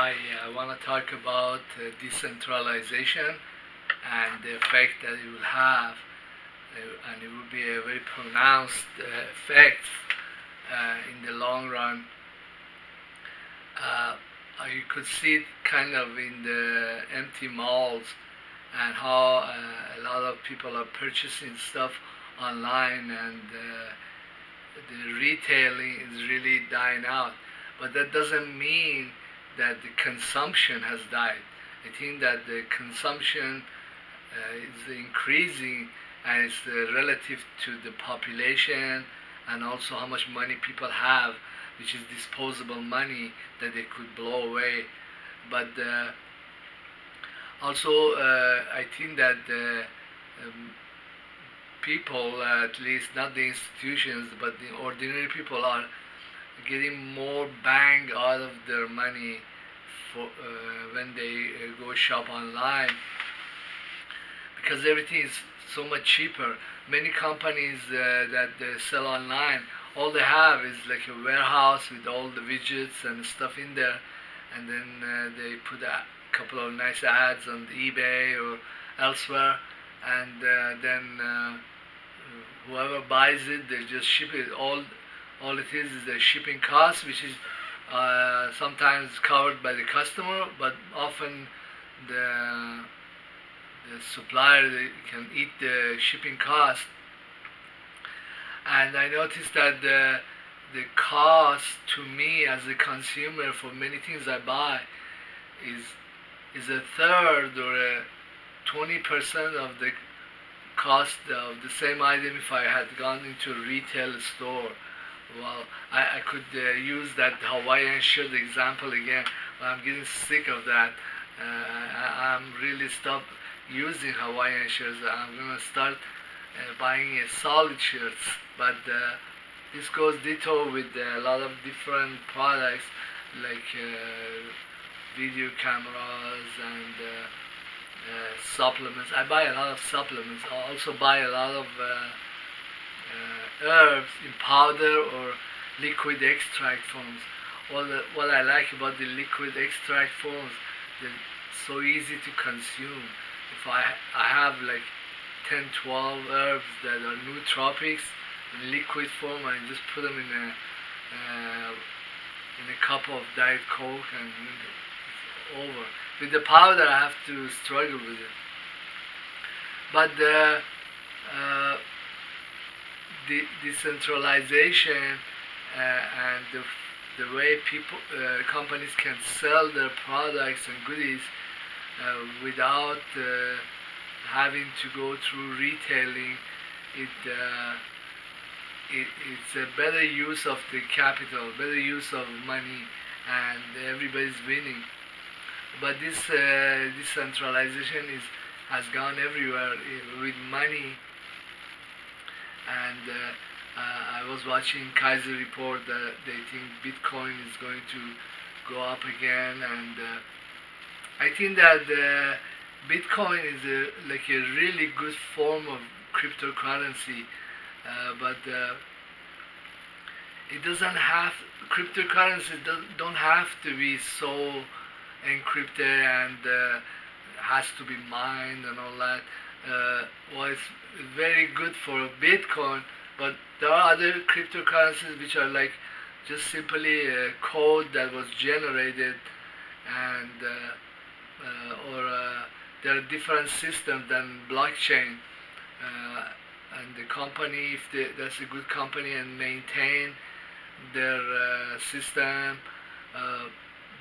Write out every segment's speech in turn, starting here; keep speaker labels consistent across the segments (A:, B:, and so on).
A: Hi, I want to talk about decentralization and the effect that it will have, and it will be a very pronounced effect in the long run. Uh, you could see it kind of in the empty malls and how a lot of people are purchasing stuff online, and the retailing is really dying out. But that doesn't mean that the consumption has died. I think that the consumption is increasing, and it's relative to the population and also how much money people have, which is disposable money that they could blow away. But also, I think that the people, at least not the institutions, but the ordinary people, are getting more bang out of their money for when they go shop online, because everything is so much cheaper. Many companies that sell online, all they have is like a warehouse with all the widgets and stuff in there, and then they put a couple of nice ads on eBay or elsewhere, and then whoever buys it, they just ship it. All it is the shipping cost, which is sometimes covered by the customer, but often the the supplier, they can eat the shipping cost. And I noticed that the cost to me as a consumer for many things I buy is a third or a 20% of the cost of the same item if I had gone into a retail store. Well, I could use that Hawaiian shirt example again, but I'm getting sick of that. I'm really stopped using Hawaiian shirts. I'm gonna start buying solid shirts, but this goes ditto with a lot of different products like video cameras and supplements. I buy a lot of supplements. I also buy a lot of herbs in powder or liquid extract forms. What I like about the liquid extract forms, they're so easy to consume. If I have like 10, 12 herbs that are nootropics in liquid form, I just put them in a cup of Diet Coke, and it's over. With the powder, I have to struggle with it. But the decentralization and the way people, companies can sell their products and goodies without having to go through retailing, it's a better use of the capital, better use of money, and everybody's winning. But this decentralization has gone everywhere with money, and I was watching Kaiser report that they think Bitcoin is going to go up again, and I think that Bitcoin is like a really good form of cryptocurrency, but it doesn't have cryptocurrencies don't have to be so encrypted and has to be mined and all that. Well, it's very good for Bitcoin, but there are other cryptocurrencies which are like just simply a code that was generated, and or there are different systems than blockchain. And the company, if that's a good company and maintain their system,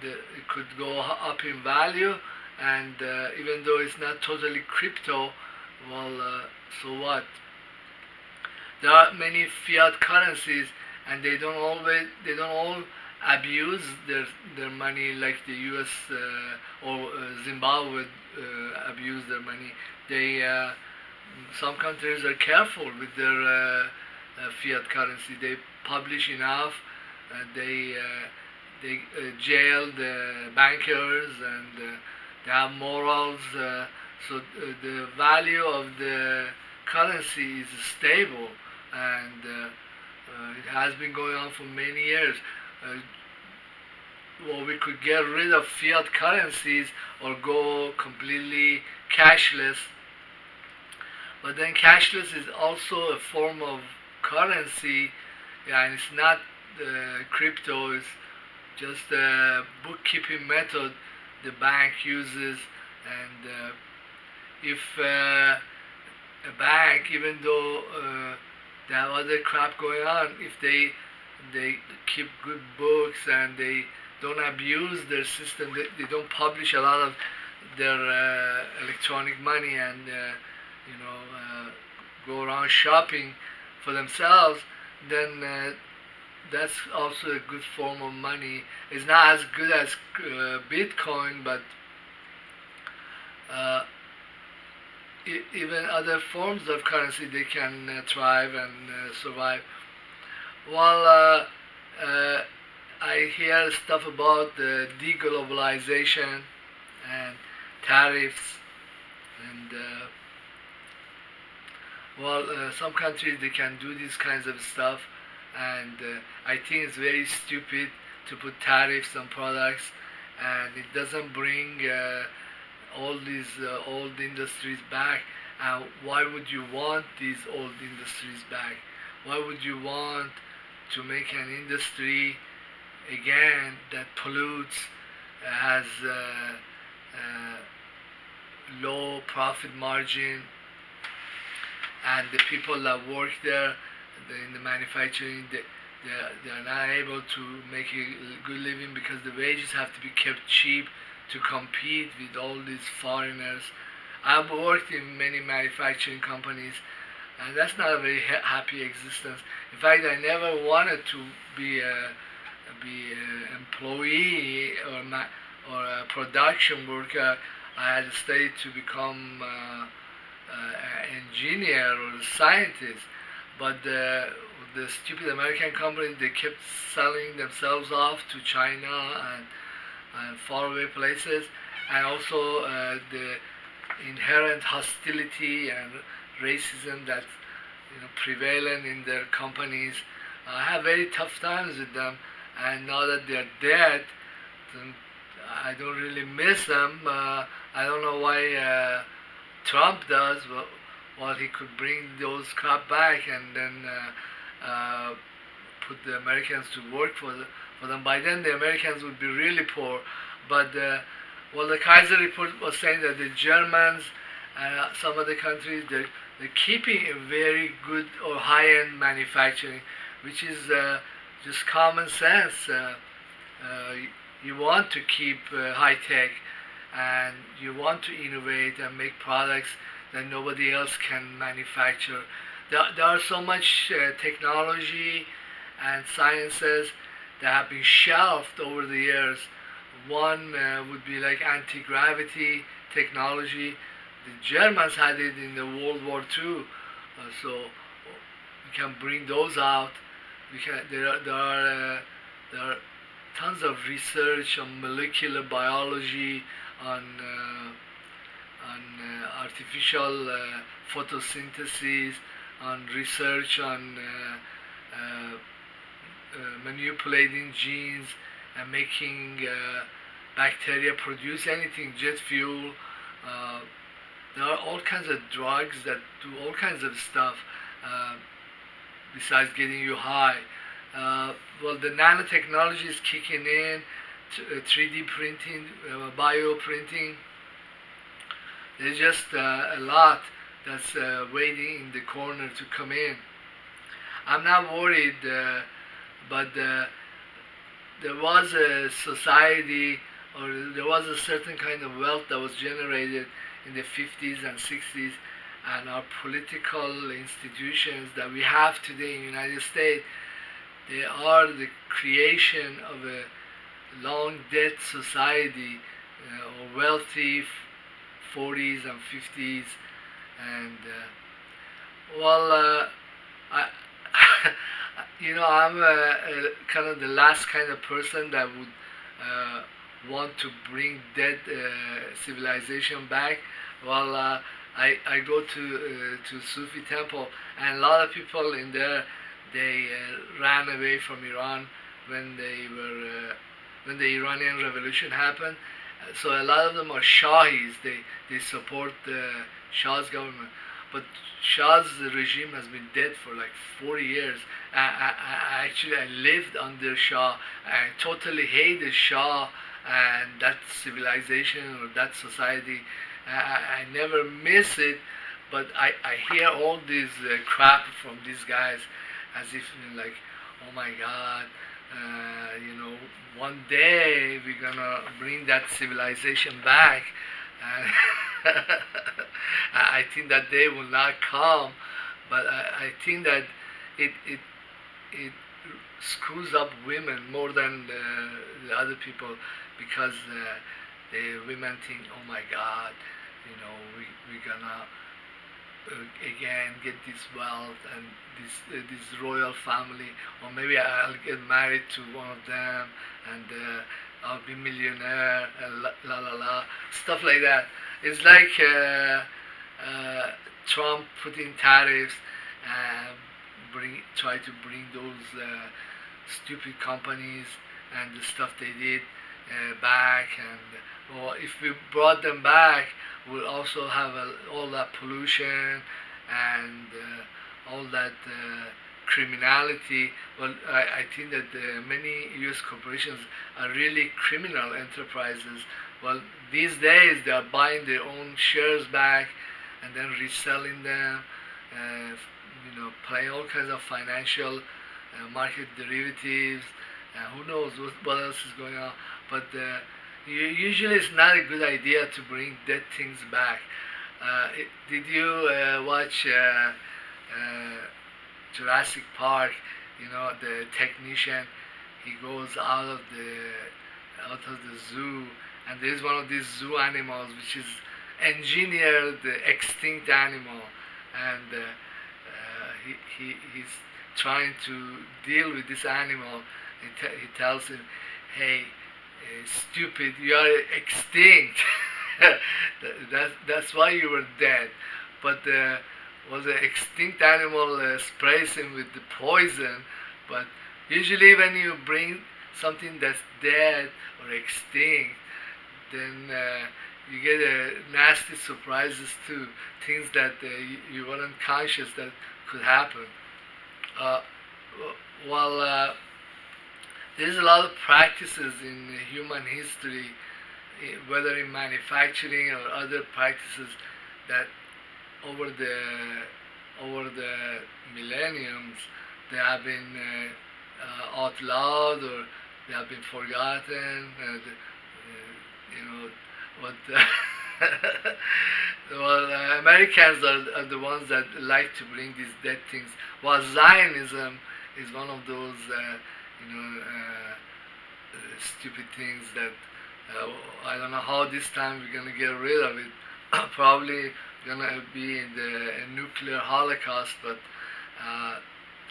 A: it could go up in value, and even though it's not totally crypto, well, so what? There are many fiat currencies, and they don't all abuse their money like the U.S. Or Zimbabwe abuse their money. They some countries are careful with their fiat currency. They publish enough. They jail the bankers, and they have morals. So the value of the currency is stable, and it has been going on for many years. well, we could get rid of fiat currencies or go completely cashless. But then cashless is also a form of currency, yeah, and it's not crypto. It's just a bookkeeping method the bank uses, and if a bank, even though they have other crap going on, if they keep good books and they don't abuse their system, they don't publish a lot of their electronic money and go around shopping for themselves, then that's also a good form of money. It's not as good as Bitcoin, but even other forms of currency, they can thrive and survive. Well, I hear stuff about the deglobalization and tariffs, and some countries they can do these kinds of stuff, and I think it's very stupid to put tariffs on products, and it doesn't bring all these old industries back. Why would you want these old industries back? Why would you want to make an industry again that pollutes, has low profit margin, and the people that work there in the manufacturing, they are not able to make a good living because the wages have to be kept cheap to compete with all these foreigners. I've worked in many manufacturing companies, and that's not a very happy existence. In fact, I never wanted to be an employee or a production worker. I had studied to become an engineer or a scientist, but the stupid American companies, they kept selling themselves off to China and faraway places, and also the inherent hostility and racism that's prevalent in their companies. I have very tough times with them, and now that they're dead, then I don't really miss them. I don't know why Trump does. Well, he could bring those crap back and then put the Americans to work for them. By then, the Americans would be really poor. But the Kaiser report was saying that the Germans and some other countries, they're keeping a very good or high-end manufacturing, which is just common sense. You want to keep high-tech, and you want to innovate and make products that nobody else can manufacture. There are so much technology and sciences that have been shelved over the years. One would be like anti-gravity technology. The Germans had it in the World War II, so we can bring those out. There are tons of research on molecular biology, on artificial photosynthesis, on research on manipulating genes and making bacteria produce anything, jet fuel. There are all kinds of drugs that do all kinds of stuff besides getting you high. The nanotechnology is kicking in, 3D printing, bioprinting. There's just a lot that's waiting in the corner to come in. I'm not worried, but there was a society, or there was a certain kind of wealth that was generated in the 50s and 60s, and our political institutions that we have today in the United States, they are the creation of a long dead society, or wealthy 40s and 50s, and I'm kind of the last kind of person that would want to bring dead civilization back. I go to Sufi temple, and a lot of people in there, they ran away from Iran when they were when the Iranian Revolution happened. So a lot of them are Shahis. They support the Shah's government, but Shah's regime has been dead for like 40 years. I lived under Shah. I totally hate the Shah and that civilization or that society. I never miss it, but I hear all this crap from these guys as if like, oh my God, one day we're gonna bring that civilization back. And I think that day will not come, but I think that it screws up women more than the other people, because the women think, oh my God, we're gonna again get this wealth and this royal family, or maybe I'll get married to one of them and I'll be millionaire and la la la, stuff like that. It's like Trump putting tariffs and try to bring those stupid companies and the stuff they did back, and or if we brought them back, we'll also have all that pollution and all that criminality. Well, I think that many U.S. corporations are really criminal enterprises. Well, these days they are buying their own shares back and then reselling them, playing all kinds of financial market derivatives. Who knows what else is going on? But usually it's not a good idea to bring dead things back. Did you watch Jurassic Park? The technician, he goes out of the zoo, and there's one of these zoo animals which is engineered extinct animal, and he's trying to deal with this animal. He tells him, hey, stupid, you are extinct. That's why you were dead. But the extinct animal sprays him with the poison. But usually when you bring something that's dead or extinct, then you get nasty surprises too, things that you weren't conscious that could happen. There's a lot of practices in human history, whether in manufacturing or other practices, that over the millenniums they have been outlawed or they have been forgotten. Well, Americans are the ones that like to bring these dead things. While Zionism is one of those stupid things that I don't know how this time we're gonna get rid of it. Probably gonna be in the nuclear holocaust, but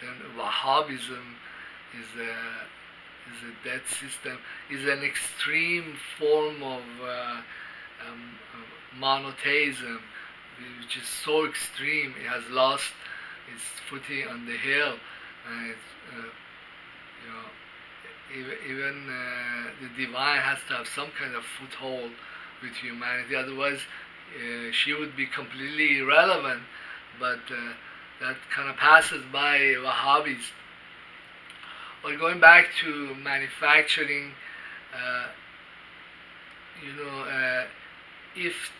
A: then Wahhabism is a dead system. Is an extreme form of monotheism, which is so extreme it has lost its footing on the hill, and it's, even the divine has to have some kind of foothold with humanity, otherwise she would be completely irrelevant. But that kind of passes by Wahhabis. Well, going back to manufacturing, if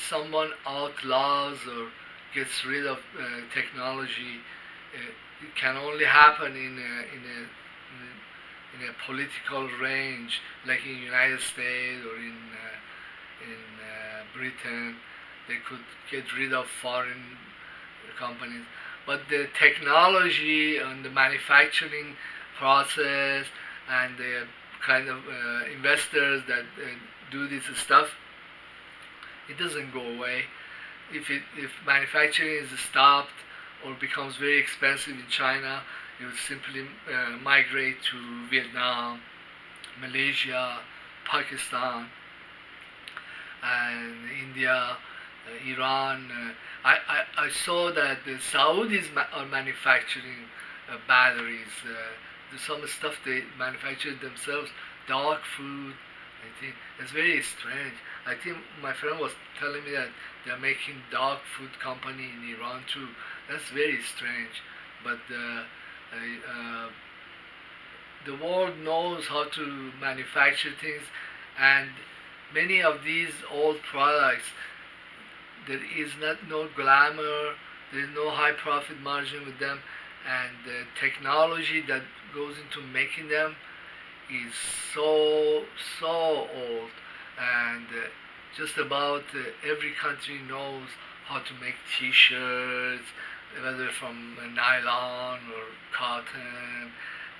A: someone outlaws or gets rid of technology, it can only happen in a political range, like in the United States or in Britain. They could get rid of foreign companies, but the technology and the manufacturing process and the kind of investors that do this stuff, it doesn't go away. If manufacturing is stopped or becomes very expensive in China, it would simply migrate to Vietnam, Malaysia, Pakistan, and India, Iran. I saw that the Saudis are manufacturing batteries. Some stuff they manufacture themselves. dog food. I think it's very strange. I think my friend was telling me that they're making dog food company in Iran too. That's very strange. But the world knows how to manufacture things, and many of these old products, there is not no glamour, there is no high profit margin with them, and the technology that goes into making them is so old, and just about every country knows how to make T-shirts, whether from nylon or cotton,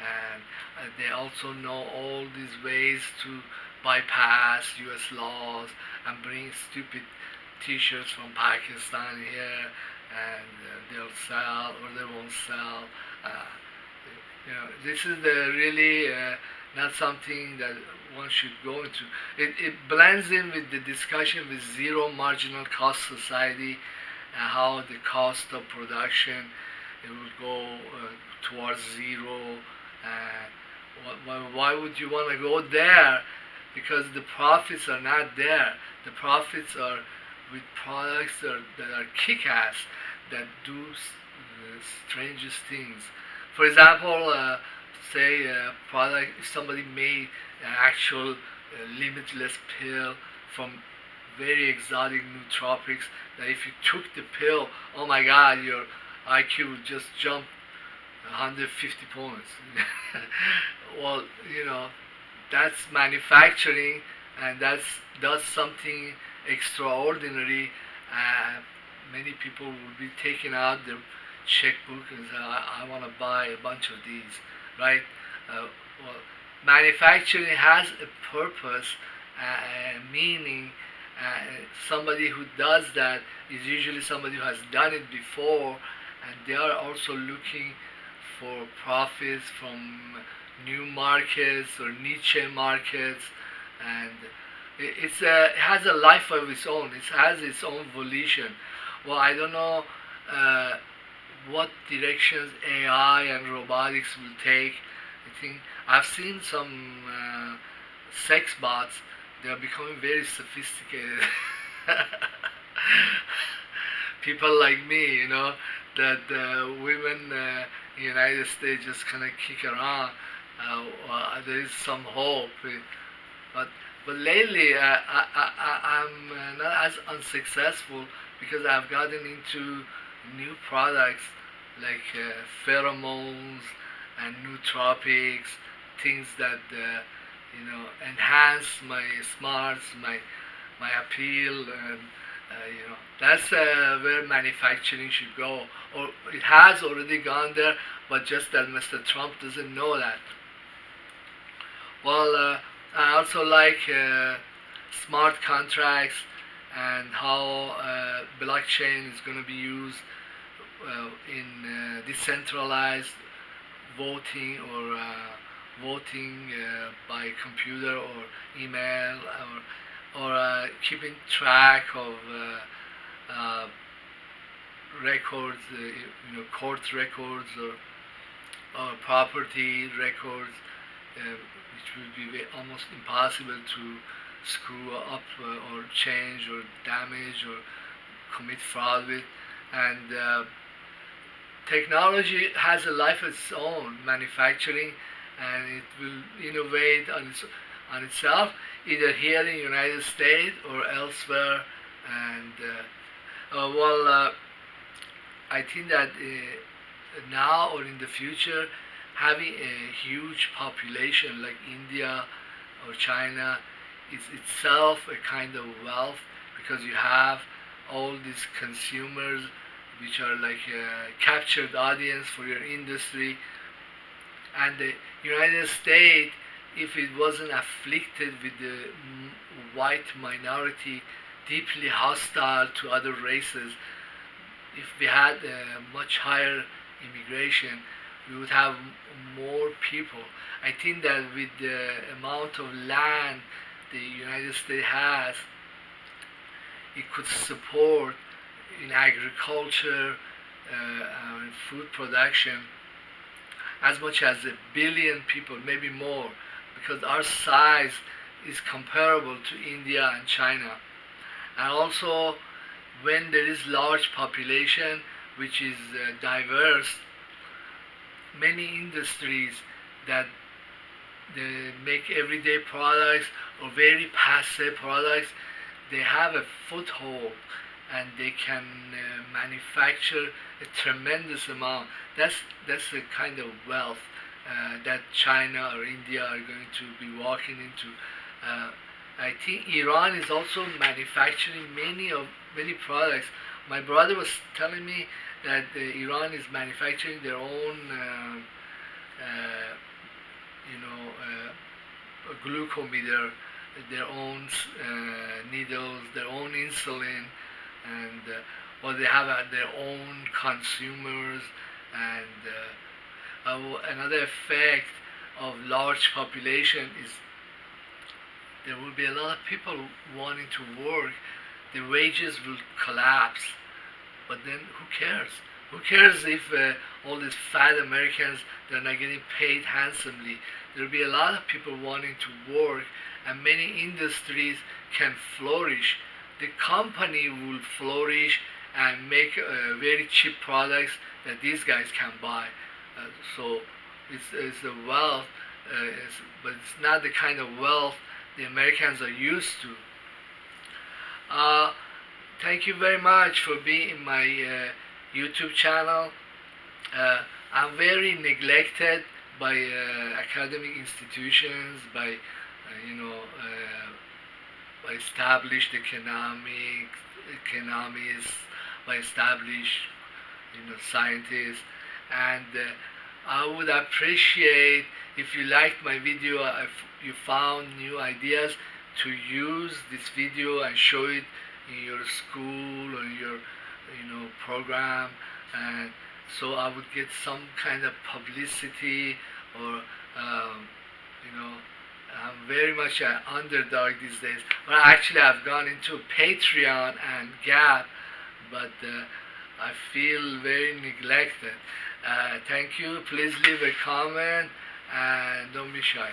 A: and they also know all these ways to bypass U.S. laws and bring stupid T-shirts from Pakistan here, and they'll sell or they won't sell. Uh, this is the really not something that one should go into. It blends in with the discussion with zero marginal cost society, how the cost of production it will go towards zero. Why would you want to go there? Because the profits are not there. The profits are with products that are kick-ass, that do the strangest things. For example, say a product, somebody made an actual limitless pill from very exotic nootropics, that if you took the pill, oh my god, your IQ would just jump 150 points. Well, that's manufacturing, and does something extraordinary. Many people will be taking out their checkbook and say, I want to buy a bunch of these, right? Well, manufacturing has a purpose, meaning somebody who does that is usually somebody who has done it before, and they are also looking for profits from new markets or niche markets, and it has a life of its own. It has its own volition. Well, I don't know what directions AI and robotics will take. I think I've seen some sex bots. They are becoming very sophisticated. People like me, that women in the United States just kind of kick around. There is some hope, but lately I'm not as unsuccessful because I've gotten into new products like pheromones and nootropics, things that enhance my smarts, my appeal, and that's where manufacturing should go, or it has already gone there, but just that Mr. Trump doesn't know that. Well, I also like smart contracts and how blockchain is going to be used in decentralized voting, or voting by computer or email, or keeping track of records, court records, or property records, which would be almost impossible to screw up or change or damage or commit fraud with. And technology has a life of its own, manufacturing, and it will innovate on itself, either here in the United States or elsewhere. And I think that now or in the future, having a huge population like India or China is itself a kind of wealth, because you have all these consumers which are like a captured audience for your industry. And the United States, if it wasn't afflicted with the white minority, deeply hostile to other races, if we had a much higher immigration, we would have more people. I think that with the amount of land the United States has, it could support in agriculture and food production as much as 1 billion people, maybe more. because our size is comparable to India and China. And also, when there is large population which is diverse, many industries that they make everyday products or very passive products, they have a foothold and they can manufacture a tremendous amount. That's the kind of wealth that China or India are going to be walking into. I think Iran is also manufacturing many products. My brother was telling me that Iran is manufacturing their own, glucometer, their own needles, their own insulin, and they have their own consumers. And another effect of large population is there will be a lot of people wanting to work. The wages will collapse, but then who cares? Who cares if all these fat Americans, they're not getting paid handsomely? There will be a lot of people wanting to work, and many industries can flourish. The company will flourish and make very cheap products that these guys can buy. So it's a wealth, but it's not the kind of wealth the Americans are used to. Thank you very much for being in my YouTube channel. I'm very neglected by academic institutions, by by established economists, by established scientists, and I would appreciate if you liked my video, if you found new ideas, to use this video and show it in your school or your program, and so I would get some kind of publicity, or I'm very much an underdog these days. Well, actually I've gone into Patreon and Gap, but I feel very neglected. Thank you. Please leave a comment and don't be shy.